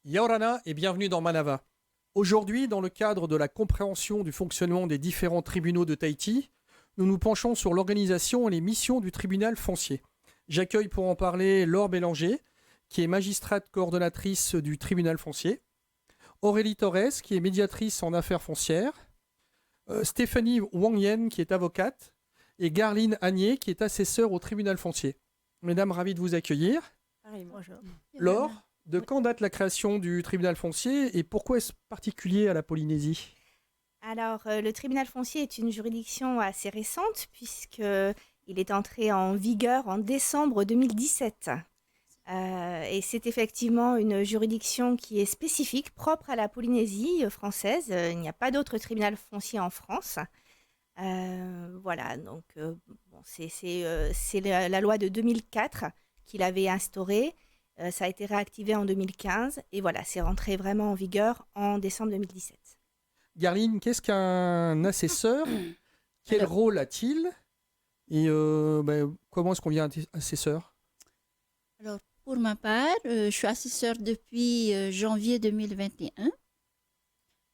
Yaorana et bienvenue dans Manava. Aujourd'hui, dans le cadre de la compréhension du fonctionnement des différents tribunaux de Tahiti, nous nous penchons sur l'organisation et les missions du tribunal foncier. J'accueille pour en parler Laure Bélanger, qui est magistrate coordonnatrice du tribunal foncier, Aurélie Torres, qui est médiatrice en affaires foncières, Stéphanie Wang Yen, qui est avocate, et Garline Agnier, qui est assesseure au tribunal foncier. Mesdames, ravi de vous accueillir. Bonjour. Laure, de quand date la création du tribunal foncier et pourquoi est-ce particulier à la Polynésie ? Alors, le tribunal foncier est une juridiction assez récente puisqu'il est entré en vigueur en décembre 2017. Et c'est effectivement une juridiction qui est spécifique, propre à la Polynésie française. Il n'y a pas d'autre tribunal foncier en France. Voilà, donc c'est la loi de 2004 qui l'avait instaurée. Ça a été réactivé en 2015 et voilà, c'est rentré vraiment en vigueur en décembre 2017. Garline, qu'est-ce qu'un assesseur ? Quel rôle a-t-il ? Et comment est-ce qu'on devient assesseur ? Alors, pour ma part, je suis assesseur depuis janvier 2021.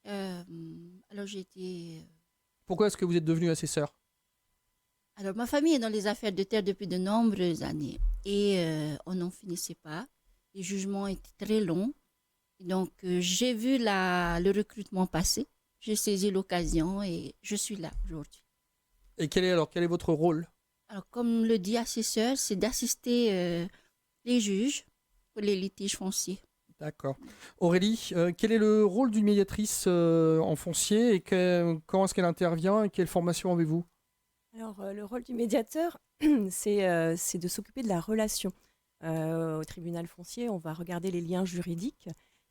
Alors, j'ai été... Pourquoi est-ce que vous êtes devenu assesseur ? Alors, ma famille est dans les affaires de terre depuis de nombreuses années et on n'en finissait pas. Les jugements étaient très longs. Donc, j'ai vu le recrutement passer. J'ai saisi l'occasion et je suis là aujourd'hui. Et quel est votre rôle ? Alors, comme le dit assesseur, c'est d'assister les juges pour les litiges fonciers. D'accord. Aurélie, quel est le rôle d'une médiatrice en foncier et quand est-ce qu'elle intervient et quelle formation avez-vous ? Alors, le rôle du médiateur, c'est de s'occuper de la relation. Au tribunal foncier, on va regarder les liens juridiques,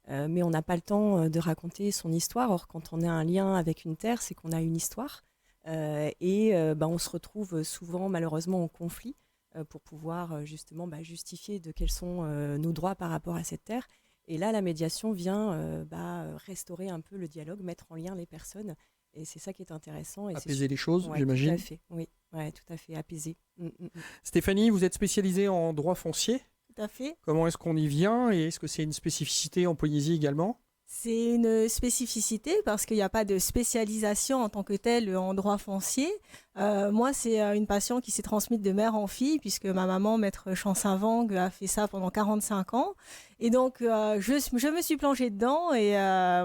mais on n'a pas le temps de raconter son histoire. Or, quand on a un lien avec une terre, c'est qu'on a une histoire. On se retrouve souvent, malheureusement, en conflit pour pouvoir justement justifier de quels sont nos droits par rapport à cette terre. Et là, la médiation vient restaurer un peu le dialogue, mettre en lien les personnes. Et c'est ça qui est intéressant. Et apaiser les choses, ouais, j'imagine. Tout à fait, oui. Ouais, tout à fait, apaiser. Stéphanie, vous êtes spécialisée en droit foncier. Tout à fait. Comment est-ce qu'on y vient et est-ce que c'est une spécificité en Polynésie également ? C'est une spécificité parce qu'il n'y a pas de spécialisation en tant que telle en droit foncier. Moi, c'est une passion qui s'est transmise de mère en fille puisque ma maman, maître Chansavang, a fait ça pendant 45 ans. Et donc, je me suis plongée dedans et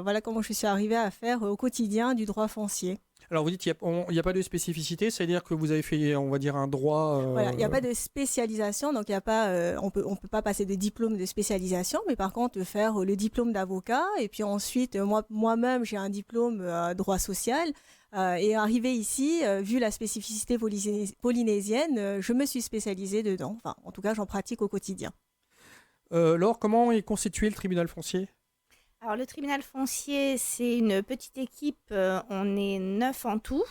voilà comment je suis arrivée à faire au quotidien du droit foncier. Alors vous dites qu'il n'y a pas de spécificité, c'est-à-dire que vous avez fait, on va dire, un droit... Voilà, il n'y a pas de spécialisation, donc il y a pas, on peut pas passer de diplôme de spécialisation, mais par contre faire le diplôme d'avocat, et puis ensuite, moi-même, j'ai un diplôme droit social, et arrivé ici, vu la spécificité polynésienne, je me suis spécialisée dedans. Enfin, en tout cas, j'en pratique au quotidien. Laure, comment est constitué le tribunal foncier ? Alors, le tribunal foncier, c'est une petite équipe. On est 9 en tout.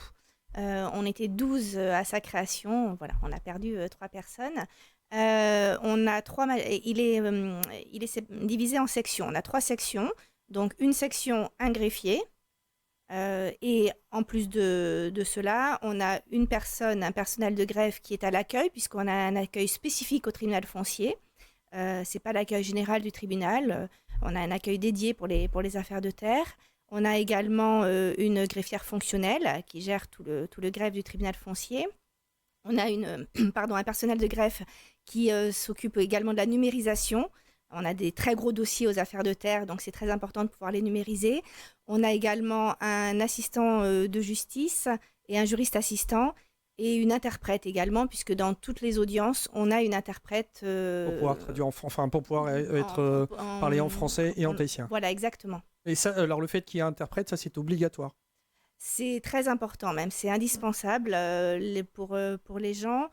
On était 12 à sa création. Voilà, on a perdu 3 personnes. On a 3. Il est divisé en sections. On a 3 sections. Donc, une section, un greffier. Et en plus de cela, on a un personnel de greffe qui est à l'accueil, puisqu'on a un accueil spécifique au tribunal foncier. C'est pas l'accueil général du tribunal. On a un accueil dédié pour les affaires de terre. On a également une greffière fonctionnelle qui gère tout le greffe du tribunal foncier. On a un personnel de greffe qui s'occupe également de la numérisation. On a des très gros dossiers aux affaires de terre, donc c'est très important de pouvoir les numériser. On a également un assistant de justice et un juriste assistant. Et une interprète également, puisque dans toutes les audiences, on a une interprète... pour pouvoir traduire pour pouvoir parler en français et en tahitien. Voilà, exactement. Et ça, alors le fait qu'il y ait un interprète, ça c'est obligatoire. C'est très important même, c'est indispensable pour les gens,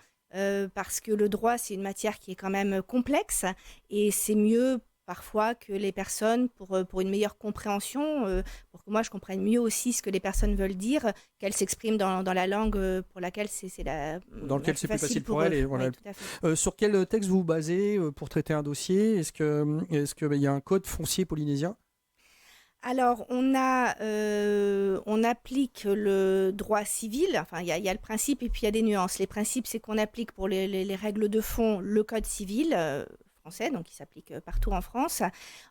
parce que le droit, c'est une matière qui est quand même complexe, et c'est mieux parfois que les personnes, pour une meilleure compréhension, pour que moi je comprenne mieux aussi ce que les personnes veulent dire, qu'elles s'expriment dans la langue pour laquelle dans lequel c'est plus facile pour elles. Et voilà. Oui, tout à fait. Sur quel texte vous vous basez pour traiter un dossier ? Est-ce qu'il y a un code foncier polynésien ? Alors, on applique le droit civil, enfin, il y a le principe et puis il y a des nuances. Les principes, c'est qu'on applique pour les règles de fond le code civil français, donc qui s'applique partout en France.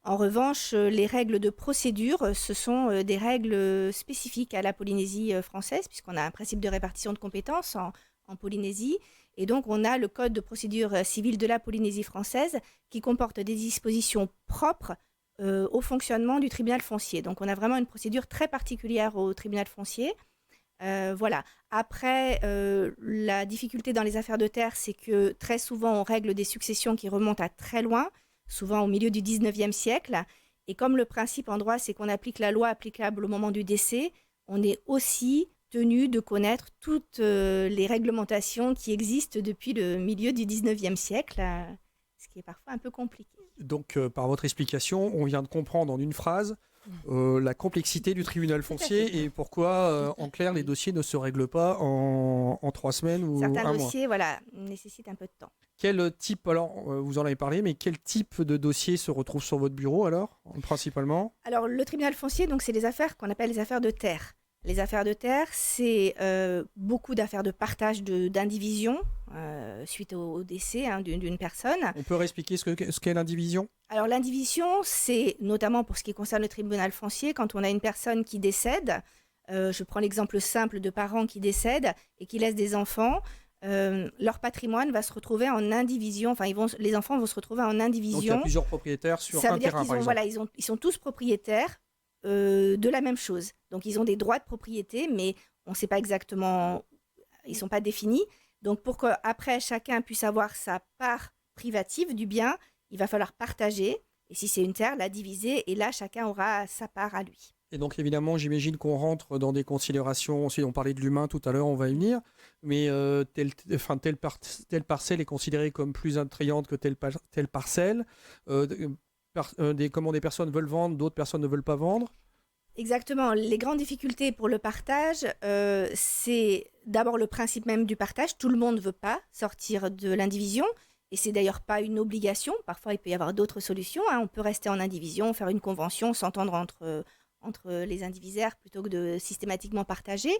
En revanche, les règles de procédure, ce sont des règles spécifiques à la Polynésie française, puisqu'on a un principe de répartition de compétences en Polynésie. Et donc, on a le Code de procédure civile de la Polynésie française qui comporte des dispositions propres au fonctionnement du tribunal foncier. Donc, on a vraiment une procédure très particulière au tribunal foncier. Voilà. Après, la difficulté dans les affaires de terre, c'est que très souvent, on règle des successions qui remontent à très loin, souvent au milieu du 19e siècle. Et comme le principe en droit, c'est qu'on applique la loi applicable au moment du décès, on est aussi tenu de connaître toutes les réglementations qui existent depuis le milieu du 19e siècle, ce qui est parfois un peu compliqué. Donc, par votre explication, on vient de comprendre en une phrase la complexité du tribunal foncier et pourquoi, en clair, les dossiers ne se règlent pas en 3 semaines ou Certains un mois. dossiers, voilà, nécessitent un peu de temps. Quel type, alors, vous en avez parlé, mais quel type de dossier se retrouve sur votre bureau, alors, principalement ? Alors, le tribunal foncier, donc, c'est les affaires qu'on appelle les affaires de terre. Les affaires de terre, c'est beaucoup d'affaires de partage d'indivision suite au décès d'une personne. On peut réexpliquer ce qu'est l'indivision ? Alors l'indivision, c'est notamment pour ce qui concerne le tribunal foncier, quand on a une personne qui décède, je prends l'exemple simple de parents qui décèdent et qui laissent des enfants, leur patrimoine va se retrouver en indivision, enfin les enfants vont se retrouver en indivision. Donc il y a plusieurs propriétaires sur Ça un veut dire terrain, qu'ils par ont, exemple. voilà, ils sont tous propriétaires de la même chose. Donc ils ont des droits de propriété, mais on ne sait pas exactement, ils ne sont pas définis. Donc pour qu'après chacun puisse avoir sa part privative du bien, il va falloir partager. Et si c'est une terre, la diviser. Et là, chacun aura sa part à lui. Et donc évidemment, j'imagine qu'on rentre dans des considérations, si on parlait de l'humain tout à l'heure, on va y venir, mais telle parcelle est considérée comme plus attrayante que telle parcelle. Comment des personnes veulent vendre, d'autres personnes ne veulent pas vendre. Exactement. Les grandes difficultés pour le partage, c'est d'abord le principe même du partage. Tout le monde ne veut pas sortir de l'indivision. Et c'est d'ailleurs pas une obligation. Parfois, il peut y avoir d'autres solutions. On peut rester en indivision, faire une convention, s'entendre entre les indivisaires plutôt que de systématiquement partager.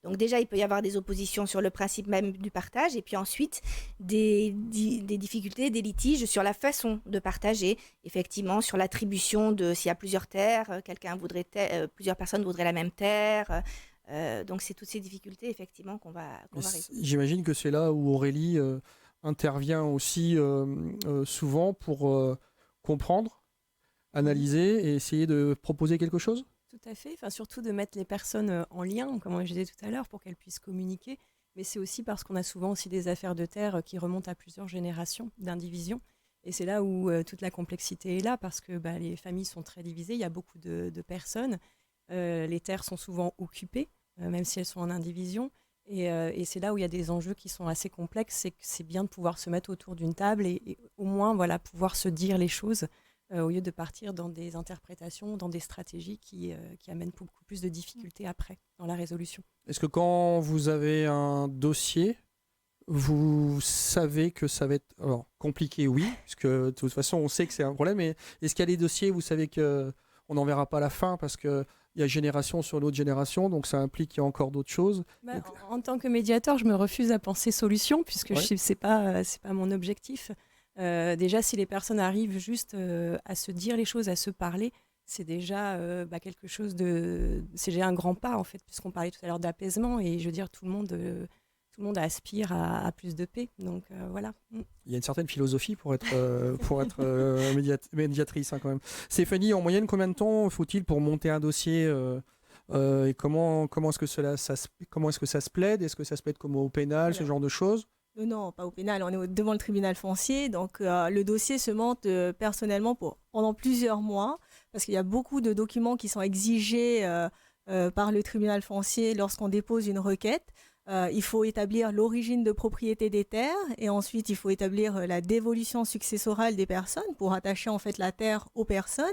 Donc déjà, il peut y avoir des oppositions sur le principe même du partage. Et puis ensuite, des difficultés, des litiges sur la façon de partager. Effectivement, sur l'attribution de s'il y a plusieurs terres, plusieurs personnes voudraient la même terre. Donc c'est toutes ces difficultés, effectivement, qu'on va résoudre. J'imagine que c'est là où Aurélie intervient aussi souvent pour comprendre, analyser et essayer de proposer quelque chose. Tout à fait, surtout de mettre les personnes en lien, comme je disais tout à l'heure, pour qu'elles puissent communiquer. Mais c'est aussi parce qu'on a souvent aussi des affaires de terre qui remontent à plusieurs générations d'indivision. Et c'est là où toute la complexité est là, parce que les familles sont très divisées, il y a beaucoup de personnes. Les terres sont souvent occupées, même si elles sont en indivision. Et c'est là où il y a des enjeux qui sont assez complexes. C'est que c'est bien de pouvoir se mettre autour d'une table et au moins pouvoir se dire les choses au lieu de partir dans des interprétations, dans des stratégies qui amènent beaucoup plus de difficultés après dans la résolution. Est-ce que quand vous avez un dossier, vous savez que ça va être compliqué, oui, puisque de toute façon on sait que c'est un problème, mais est-ce qu'il y a des dossiers, vous savez qu'on n'en verra pas la fin parce que il y a génération sur l'autre génération, donc ça implique qu'il y a encore d'autres choses. Donc... En tant que médiateur, je me refuse à penser solution, puisque c'est pas mon objectif. Déjà, si les personnes arrivent juste à se dire les choses, à se parler, c'est déjà quelque chose c'est déjà un grand pas, en fait, puisqu'on parlait tout à l'heure d'apaisement, et je veux dire, tout le monde aspire à plus de paix. Donc voilà. Il y a une certaine philosophie pour être médiatrice quand même. Stéphanie, en moyenne, combien de temps faut-il pour monter un dossier et comment est-ce que ça se plaide ? Est-ce que ça se plaide comme au pénal, ce genre de choses ? Non, pas au pénal, on est devant le tribunal foncier, donc le dossier se monte personnellement pendant plusieurs mois, parce qu'il y a beaucoup de documents qui sont exigés par le tribunal foncier lorsqu'on dépose une requête. Il faut établir l'origine de propriété des terres et ensuite il faut établir la dévolution successorale des personnes pour attacher en fait la terre aux personnes.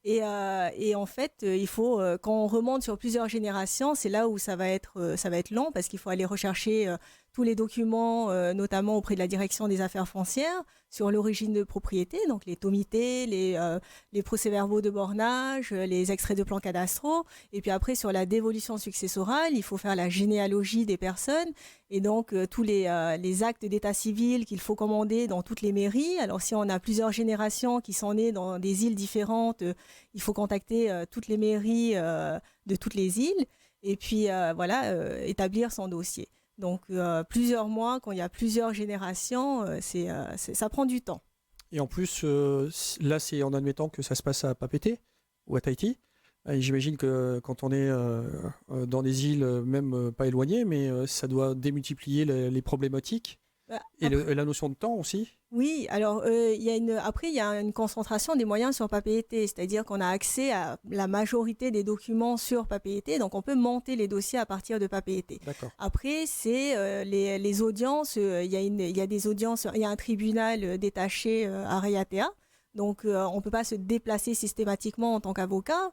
Et en fait, il faut, quand on remonte sur plusieurs générations, c'est là où ça va être long parce qu'il faut aller rechercher tous les documents, notamment auprès de la direction des affaires foncières, sur l'origine de propriété, donc les tomités, les procès-verbaux de bornage, les extraits de plans cadastraux. Et puis après, sur la dévolution successorale, il faut faire la généalogie des personnes et donc tous les actes d'état civil qu'il faut commander dans toutes les mairies. Alors si on a plusieurs générations qui sont nées dans des îles différentes, il faut contacter toutes les mairies de toutes les îles et puis établir son dossier. Donc plusieurs mois, quand il y a plusieurs générations, ça prend du temps. Et en plus, là, c'est en admettant que ça se passe à Papeete ou à Tahiti. Et j'imagine que quand on est dans des îles, même pas éloignées, mais ça doit démultiplier les problématiques. Et la notion de temps aussi. Oui, alors après il y a une concentration des moyens sur Papeete, c'est-à-dire qu'on a accès à la majorité des documents sur Papeete, donc on peut monter les dossiers à partir de Papeete. D'accord. Après c'est les audiences, il y a des audiences, il y a un tribunal détaché à Raiatea. Donc, on ne peut pas se déplacer systématiquement en tant qu'avocat,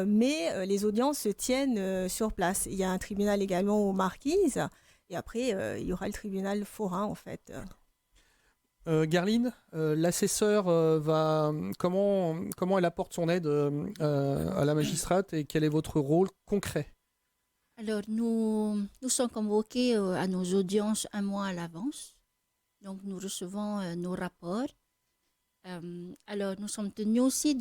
mais les audiences se tiennent sur place. Il y a un tribunal également aux Marquises. Et après, il y aura le tribunal forain, en fait. Garline, l'assesseur comment elle apporte son aide à la magistrate et quel est votre rôle concret? Alors, nous sommes convoqués à nos audiences un mois à l'avance. Donc, nous recevons nos rapports. Alors, nous sommes tenus aussi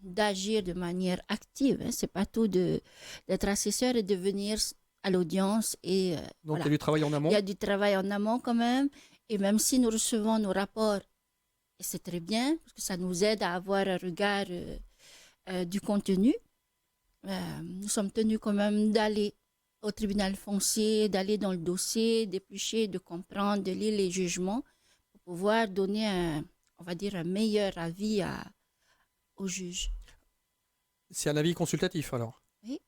d'agir de manière active. Hein. Ce n'est pas tout d'être assesseur et de venir à l'audience. Et, donc, il y a du travail en amont. Il y a du travail en amont quand même. Et même si nous recevons nos rapports, et c'est très bien, parce que ça nous aide à avoir un regard du contenu, nous sommes tenus quand même d'aller au tribunal foncier, d'aller dans le dossier, d'éplucher, de comprendre, de lire les jugements pour pouvoir donner un meilleur avis au juge. C'est un avis consultatif alors? Oui.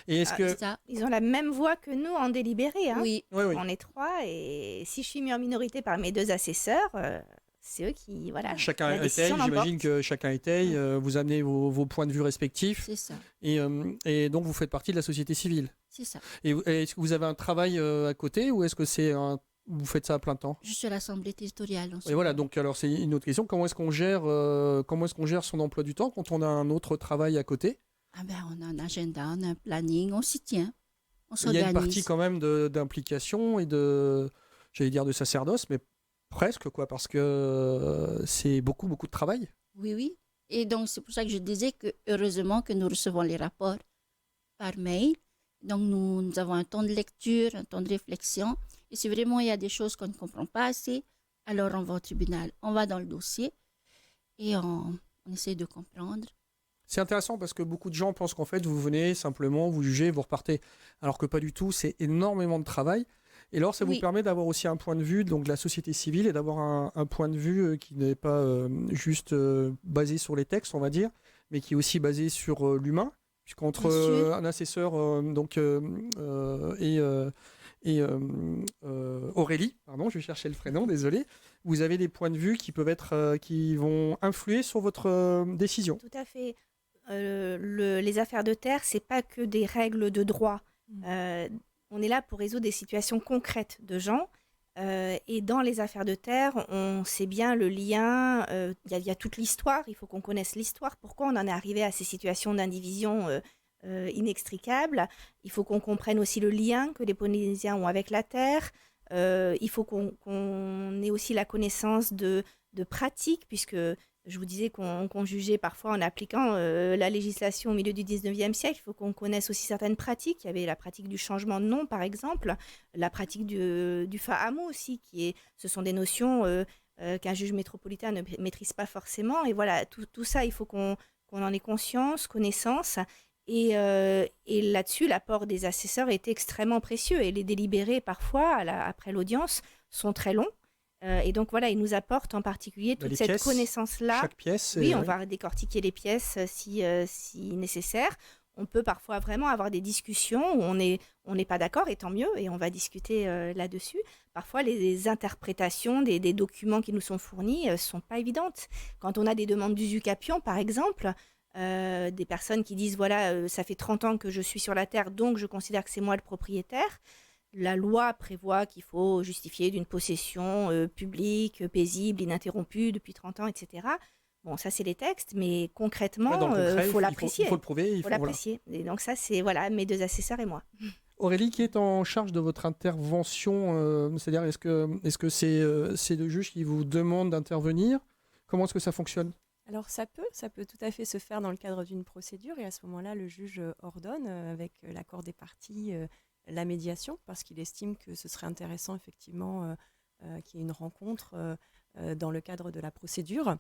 Et est-ce que... Ils ont la même voix que nous en délibéré. Hein. Oui. On est 3 et si je suis mis en minorité par mes 2 assesseurs, c'est eux qui... Voilà, chacun étaye, j'imagine que chacun étaye, vous amenez vos points de vue respectifs. C'est ça. Et donc vous faites partie de la société civile. C'est ça. Et est-ce que vous avez un travail à côté ou est-ce que vous faites ça à plein temps? Je suis à l'Assemblée territoriale. Et voilà, donc alors c'est une autre question. Comment est-ce qu'on gère son emploi du temps quand on a un autre travail à côté? On a un agenda, on a un planning, on s'y tient, on s'organise. Il y a une partie quand même d'implication et de sacerdoce, mais presque quoi, parce que c'est beaucoup de travail. Oui. Et donc c'est pour ça que je disais que heureusement que nous recevons les rapports par mail. Donc nous avons un temps de lecture, un temps de réflexion. Et si vraiment il y a des choses qu'on ne comprend pas assez, alors on va au tribunal, on va dans le dossier et on essaie de comprendre. C'est intéressant parce que beaucoup de gens pensent qu'en fait, vous venez simplement, vous jugez, vous repartez. Alors que pas du tout, c'est énormément de travail. Et alors, ça vous permet d'avoir aussi un point de vue donc, de la société civile et d'avoir un point de vue qui n'est pas juste basé sur les textes, on va dire, mais qui est aussi basé sur l'humain. Puisqu'entre un assesseur et Aurélie, pardon, je vais chercher le prénom, désolé, vous avez des points de vue qui vont influer sur votre décision. Tout à fait. Les affaires de terre, c'est pas que des règles de droit. On est là pour résoudre des situations concrètes de gens. Et dans les affaires de terre, on sait bien le lien. Il y a toute l'histoire. Il faut qu'on connaisse l'histoire. Pourquoi on en est arrivé à ces situations d'indivision inextricables. Il faut qu'on comprenne aussi le lien que les Polynésiens ont avec la terre. Il faut qu'on ait aussi la connaissance de pratiques, puisque je vous disais qu'on jugeait parfois en appliquant la législation au milieu du 19e siècle. Il faut qu'on connaisse aussi certaines pratiques. Il y avait la pratique du changement de nom, par exemple, la pratique du fa'amu aussi, ce sont des notions qu'un juge métropolitain ne maîtrise pas forcément. Et voilà, tout ça, il faut qu'on en ait conscience, connaissance. Et là-dessus, l'apport des assesseurs est extrêmement précieux. Et les délibérés, parfois, après l'audience, sont très longs. Et donc voilà, ils nous apportent en particulier toute cette connaissance-là. Chaque pièce. Oui, on va décortiquer les pièces si nécessaire. on peut parfois vraiment avoir des discussions où on n'est pas d'accord, et tant mieux, et on va discuter là-dessus. Parfois, les interprétations des documents qui nous sont fournis ne sont pas évidentes. Quand on a des demandes d'usucapion, par exemple, des personnes qui disent, voilà, ça fait 30 ans que je suis sur la terre, donc je considère que c'est moi le propriétaire. La loi prévoit qu'il faut justifier d'une possession publique, paisible, ininterrompue depuis 30 ans, etc. Bon, ça, c'est les textes, mais concrètement, Dans le concret, il faut l'apprécier. il faut le prouver. Il faut l'apprécier. Et donc ça, c'est mes 2 assesseurs et moi. Aurélie, qui est en charge de votre intervention, c'est-à-dire est-ce que c'est le juge qui vous demande d'intervenir? Comment est-ce que ça fonctionne? Alors ça peut tout à fait se faire dans le cadre d'une procédure, et à ce moment-là, le juge ordonne, avec l'accord des parties, la médiation, parce qu'il estime que ce serait intéressant effectivement qu'il y ait une rencontre dans le cadre de la procédure.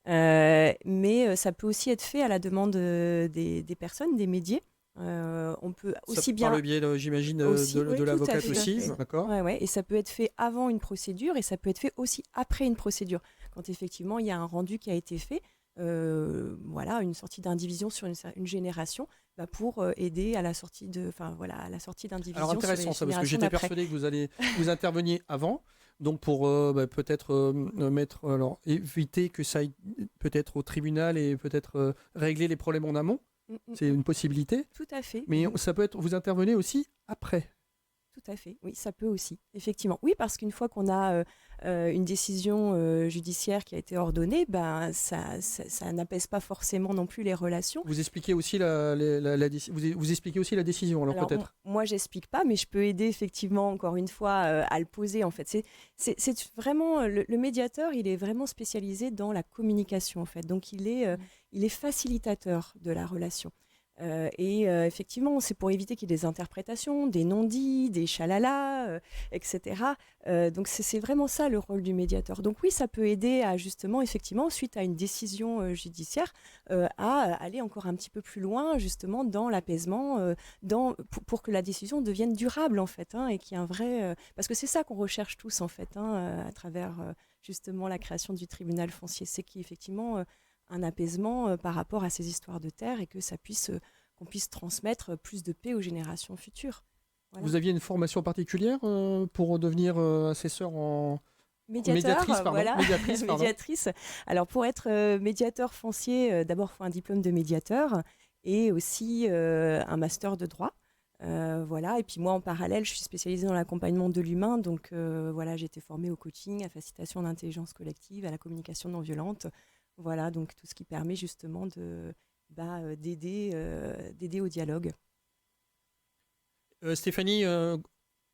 Mais ça peut aussi être fait à la demande des personnes, des médiés. On peut aussi bien par le biais, j'imagine, aussi, de oui, l'avocate tout à aussi, fait. d'accord? Ouais, et ça peut être fait avant une procédure, et ça peut être fait aussi après une procédure, quand effectivement il y a un rendu qui a été fait, une sortie d'indivision sur une génération, pour aider à la sortie d'indivision. Alors intéressant ça, parce que j'étais persuadé que vous interveniez avant, donc pour peut-être éviter que ça aille peut-être au tribunal et peut-être régler les problèmes en amont. C'est une possibilité. Tout à fait. Mais ça peut être, vous intervenez aussi après. Tout à fait, oui, ça peut aussi, effectivement. Oui, parce qu'une fois qu'on a une décision judiciaire qui a été ordonnée, ça n'apaise pas forcément non plus les relations. Vous expliquez aussi vous expliquez aussi la décision, alors peut-être. Moi, j'explique pas, mais je peux aider effectivement, encore une fois, à le poser. En fait, c'est vraiment le médiateur. Il est vraiment spécialisé dans la communication, en fait. Donc, il est facilitateur de la relation. Effectivement, c'est pour éviter qu'il y ait des interprétations, des non-dits, des chalalas, etc. Donc c'est vraiment ça le rôle du médiateur. Donc oui, ça peut aider à justement, effectivement, suite à une décision judiciaire, à aller encore un petit peu plus loin, justement, dans l'apaisement, pour que la décision devienne durable, en fait, et qu'il y ait un vrai... parce que c'est ça qu'on recherche tous, en fait, à travers justement la création du tribunal foncier. C'est qu'effectivement... un apaisement par rapport à ces histoires de terre, et que qu'on puisse transmettre plus de paix aux générations futures. Voilà. Vous aviez une formation particulière pour devenir assesseur médiatrice. Alors pour être médiateur foncier, d'abord il faut un diplôme de médiateur et aussi un master de droit. Et puis moi en parallèle je suis spécialisée dans l'accompagnement de l'humain, donc j'ai été formée au coaching, à la facilitation d'intelligence collective, à la communication non violente. Voilà, donc tout ce qui permet justement d'aider au dialogue. Stéphanie,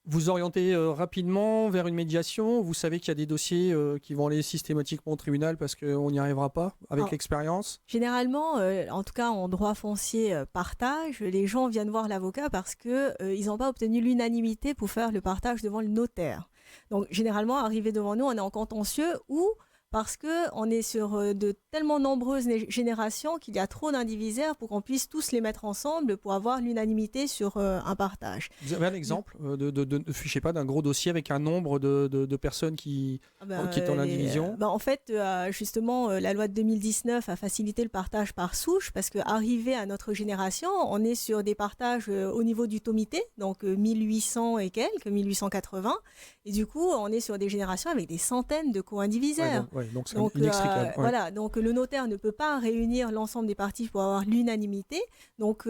vous orientez rapidement vers une médiation. Vous savez qu'il y a des dossiers qui vont aller systématiquement au tribunal parce qu'on n'y arrivera pas avec l'expérience. Généralement, en tout cas en droit foncier partage, les gens viennent voir l'avocat parce qu'ils n'ont pas obtenu l'unanimité pour faire le partage devant le notaire. Donc généralement, arrivé devant nous, on est en contentieux ou parce qu'on est sur de tellement nombreuses générations qu'il y a trop d'indivisaires pour qu'on puisse tous les mettre ensemble pour avoir l'unanimité sur un partage. Vous avez un exemple je sais pas, d'un gros dossier avec un nombre de personnes qui est en indivision? En fait, justement, la loi de 2019 a facilité le partage par souche parce qu'arrivé à notre génération, on est sur des partages au niveau du tomité, donc 1800 et quelques, 1880. Et du coup, on est sur des générations avec des centaines de co-indivisaires. Donc c'est inextricable. Voilà, donc le notaire ne peut pas réunir l'ensemble des parties pour avoir l'unanimité. Donc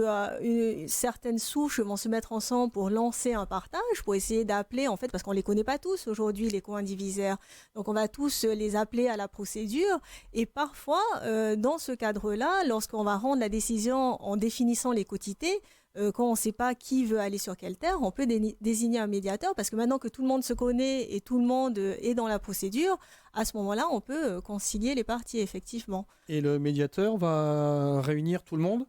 certaines souches vont se mettre ensemble pour lancer un partage, pour essayer d'appeler, en fait, parce qu'on ne les connaît pas tous aujourd'hui, les co-indivisaires. Donc on va tous les appeler à la procédure. Et parfois, dans ce cadre-là, lorsqu'on va rendre la décision en définissant les quotités, quand on ne sait pas qui veut aller sur quelle terre, on peut désigner un médiateur parce que maintenant que tout le monde se connaît et tout le monde est dans la procédure, à ce moment-là, on peut concilier les parties, effectivement. Et le médiateur va réunir tout le monde?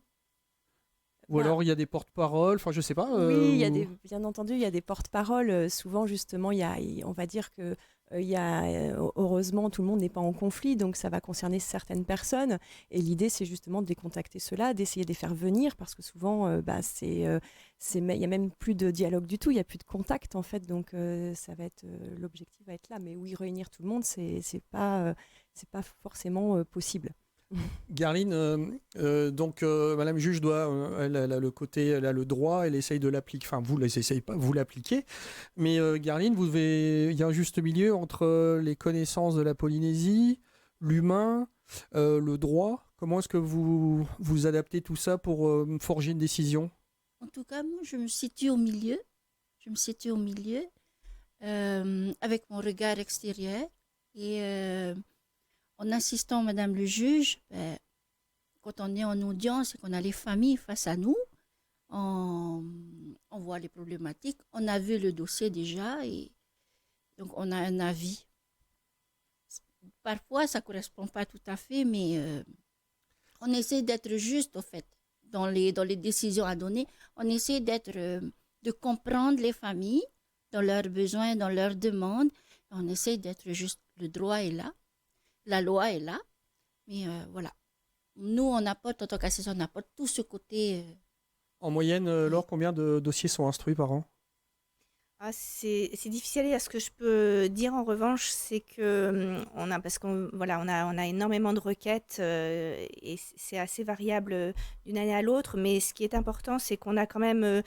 Ou alors il y a des porte-paroles, je ne sais pas. Oui, bien entendu, il y a des porte-paroles. Souvent, justement, on va dire que heureusement, tout le monde n'est pas en conflit, donc ça va concerner certaines personnes. Et l'idée, c'est justement de les contacter ceux-là, d'essayer de les faire venir, parce que souvent, il y a même plus de dialogue du tout, il n'y a plus de contact, en fait. Donc, l'objectif va être là. Mais oui, réunir tout le monde, c'est pas forcément possible. Garline, donc Madame juge doit, elle a le côté, elle a le droit, elle essaye de l'appliquer. Enfin, vous essayez pas, vous l'appliquez. Mais Garline, il y a un juste milieu entre les connaissances de la Polynésie, l'humain, le droit. Comment est-ce que vous adaptez tout ça pour forger une décision? En tout cas, moi, je me situe au milieu. Avec mon regard extérieur. Et en assistant Madame le juge, quand on est en audience et qu'on a les familles face à nous, on voit les problématiques. On a vu le dossier déjà et donc on a un avis. Parfois, ça ne correspond pas tout à fait, mais on essaie d'être juste, au fait, dans les décisions à donner. On essaie de comprendre les familles dans leurs besoins, dans leurs demandes. On essaie d'être juste. Le droit est là, la loi est là, mais voilà. Nous, on apporte, en tant qu'assesseur, on apporte tout ce côté. En moyenne, Laure, combien de dossiers sont instruits par an? C'est difficile à dire. Ce que je peux dire en revanche, c'est que parce qu'on on a énormément de requêtes et c'est assez variable d'une année à l'autre. Mais ce qui est important, c'est qu'on a quand même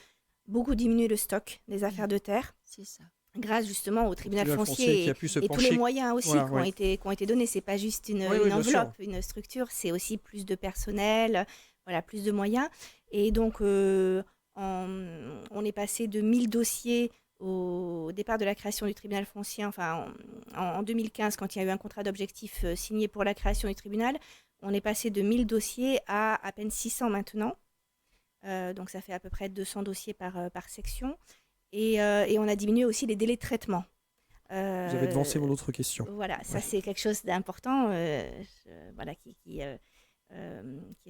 beaucoup diminué le stock des affaires de terre. C'est ça. Grâce justement au tribunal foncier qui a pu se et tous pencher. les moyens aussi Voilà, qui ont été donnés. C'est pas juste une bien enveloppe, sûr. une structure, c'est aussi plus de personnel, voilà, plus de moyens. Et donc, on est passé de 1000 dossiers au départ de la création du tribunal foncier, enfin en 2015, quand il y a eu un contrat d'objectif signé pour la création du tribunal, on est passé de 1000 dossiers à peine 600 maintenant. Donc ça fait à peu près 200 dossiers par section. Et on a diminué aussi les délais de traitement. Vous avez devancé mon autre question. Voilà, ça c'est quelque chose d'important, qui est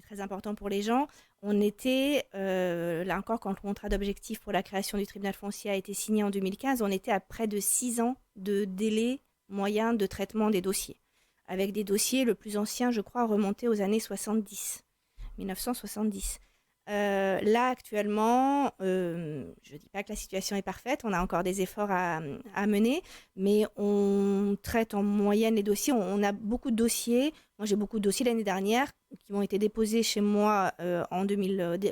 très important pour les gens. On était, là encore, quand le contrat d'objectif pour la création du tribunal foncier a été signé en 2015, on était à près de 6 ans de délai moyen de traitement des dossiers. Avec des dossiers, le plus ancien, je crois, remonté aux années 1970. Là, actuellement, je ne dis pas que la situation est parfaite, on a encore des efforts à mener, mais on traite en moyenne les dossiers. On a beaucoup de dossiers. Moi, j'ai beaucoup de dossiers l'année dernière qui ont été déposés chez moi en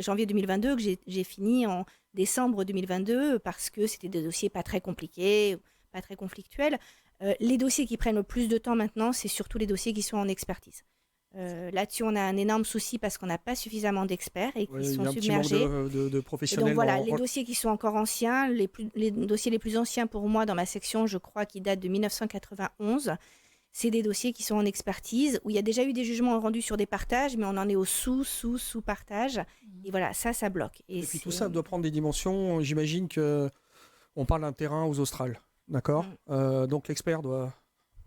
janvier 2022, que j'ai fini en décembre 2022 parce que c'était des dossiers pas très compliqués, pas très conflictuels. Les dossiers qui prennent le plus de temps maintenant, c'est surtout les dossiers qui sont en expertise. Là-dessus, on a un énorme souci parce qu'on n'a pas suffisamment d'experts et qu'ils sont submergés. Il y a un petit manque de professionnels. Et donc voilà, les dossiers qui sont encore anciens, les dossiers les plus anciens pour moi dans ma section, je crois qu'ils datent de 1991. C'est des dossiers qui sont en expertise, où il y a déjà eu des jugements rendus sur des partages, mais on en est au sous-partage. Et voilà, ça bloque. Et puis tout ça doit prendre des dimensions. J'imagine qu'on parle d'un terrain aux Australes, d'accord ? Donc l'expert doit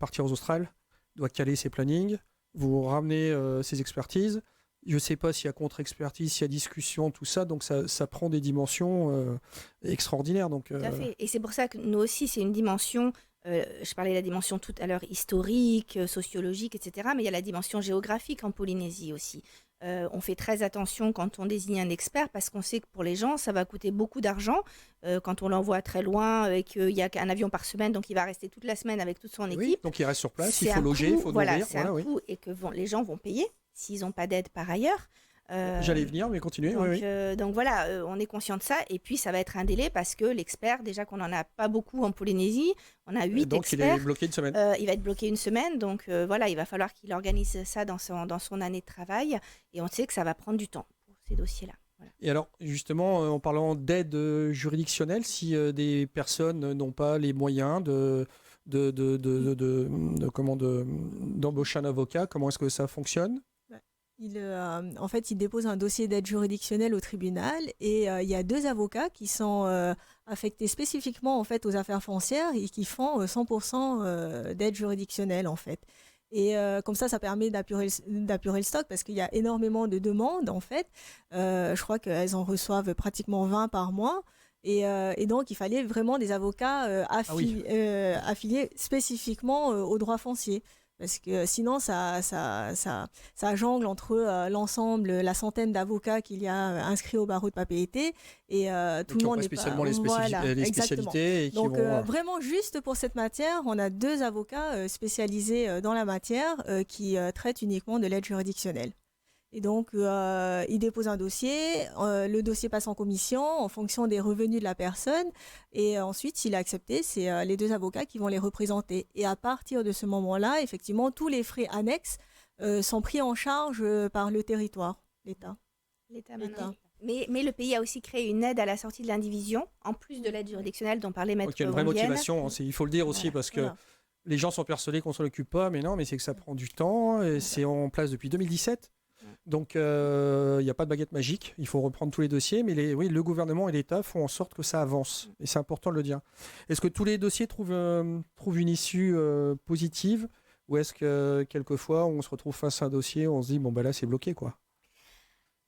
partir aux Australes, doit caler ses plannings. Vous ramenez ces expertises. Je ne sais pas s'il y a contre-expertise, s'il y a discussion, tout ça. Donc, ça prend des dimensions extraordinaires. Donc, Tout à fait. Et c'est pour ça que nous aussi, c'est une dimension, je parlais de la dimension tout à l'heure historique, sociologique, etc. Mais il y a la dimension géographique en Polynésie aussi. On fait très attention quand on désigne un expert parce qu'on sait que pour les gens, ça va coûter beaucoup d'argent quand on l'envoie très loin et qu'il n'y a qu'un avion par semaine, donc il va rester toute la semaine avec toute son équipe. Oui, donc il reste sur place, il faut loger, il faut nourrir. C'est un coût et que les gens vont payer s'ils n'ont pas d'aide par ailleurs. J'allais venir, mais continuez. Donc voilà, on est conscient de ça. Et puis, ça va être un délai parce que l'expert, déjà qu'on n'en a pas beaucoup en Polynésie, on a 8 donc experts. Donc, il est bloqué une semaine. Il va être bloqué une semaine. Donc voilà, il va falloir qu'il organise ça dans son année de travail. Et on sait que ça va prendre du temps pour ces dossiers-là. Voilà. Et alors, justement, en parlant d'aide juridictionnelle, si des personnes n'ont pas les moyens d'embaucher un avocat, comment est-ce que ça fonctionne ? En fait, il dépose un dossier d'aide juridictionnelle au tribunal et il y a 2 avocats qui sont affectés spécifiquement en fait, aux affaires foncières et qui font 100% d'aide juridictionnelle en fait. Et comme ça permet d'apurer le stock parce qu'il y a énormément de demandes en fait. Je crois qu'elles en reçoivent pratiquement 20 par mois. Et donc, il fallait vraiment des avocats affiliés spécifiquement au droit foncier. Parce que sinon, ça jongle entre l'ensemble, la centaine d'avocats qu'il y a inscrits au barreau de papeete et tout le monde n'est pas spécialement les exactement. spécialités. Et qui Donc vont, vraiment juste pour cette matière, on a 2 avocats spécialisés dans la matière qui traitent uniquement de l'aide juridictionnelle. Et donc, il dépose un dossier, le dossier passe en commission en fonction des revenus de la personne. Et ensuite, s'il est accepté, c'est les 2 avocats qui vont les représenter. Et à partir de ce moment-là, effectivement, tous les frais annexes sont pris en charge par le territoire, l'État. L'État. Mais le pays a aussi créé une aide à la sortie de l'indivision, en plus de l'aide juridictionnelle dont parlait Maître il y a une vraie Wandienne. motivation, il faut le dire aussi, parce que les gens sont persuadés qu'on s'en occupe pas, mais non, mais c'est que ça prend du temps. Et c'est en place depuis 2017. Donc, il n'y a pas de baguette magique. Il faut reprendre tous les dossiers. Mais le gouvernement et l'État font en sorte que ça avance. Et c'est important de le dire. Est-ce que tous les dossiers trouvent une issue positive? Ou est-ce que quelquefois, on se retrouve face à un dossier où on se dit, bon, ben là, c'est bloqué, quoi?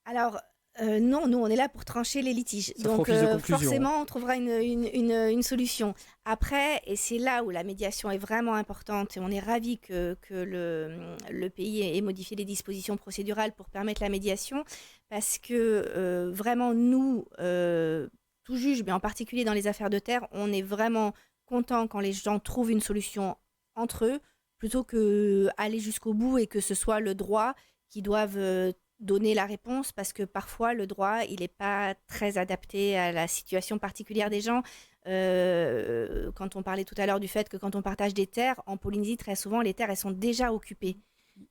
Alors, non, nous, on est là pour trancher les litiges. Ça Donc, fera office de conclusion. forcément, on trouvera une solution. Après, et c'est là où la médiation est vraiment importante, et on est ravis que le pays ait modifié les dispositions procédurales pour permettre la médiation, parce que vraiment, nous, tout juge, mais en particulier dans les affaires de terre, on est vraiment content quand les gens trouvent une solution entre eux, plutôt qu'aller jusqu'au bout et que ce soit le droit qui doive donner la réponse, parce que parfois le droit il n'est pas très adapté à la situation particulière des gens. Quand on parlait tout à l'heure du fait que quand on partage des terres, en Polynésie très souvent les terres elles sont déjà occupées.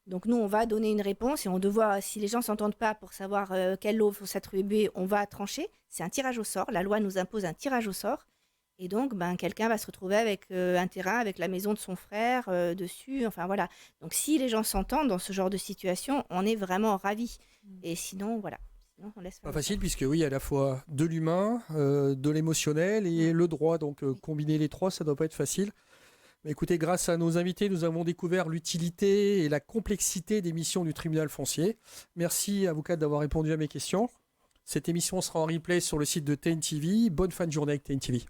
Donc nous on va donner une réponse et on doit, si les gens ne s'entendent pas pour savoir quelle lot faut s'attribuer, on va trancher. C'est un tirage au sort, la loi nous impose un tirage au sort. Et donc, quelqu'un va se retrouver avec un terrain, avec la maison de son frère dessus. Enfin, voilà. Donc, si les gens s'entendent dans ce genre de situation, on est vraiment ravis. Et sinon, voilà. Sinon, on laisse faire. Pas facile, puisque oui, il y a à la fois de l'humain, de l'émotionnel et le droit. Donc, combiner les 3, ça ne doit pas être facile. Mais écoutez, grâce à nos invités, nous avons découvert l'utilité et la complexité des missions du tribunal foncier. Merci, avocat, d'avoir répondu à mes questions. Cette émission sera en replay sur le site de TNTV. Bonne fin de journée avec TNTV.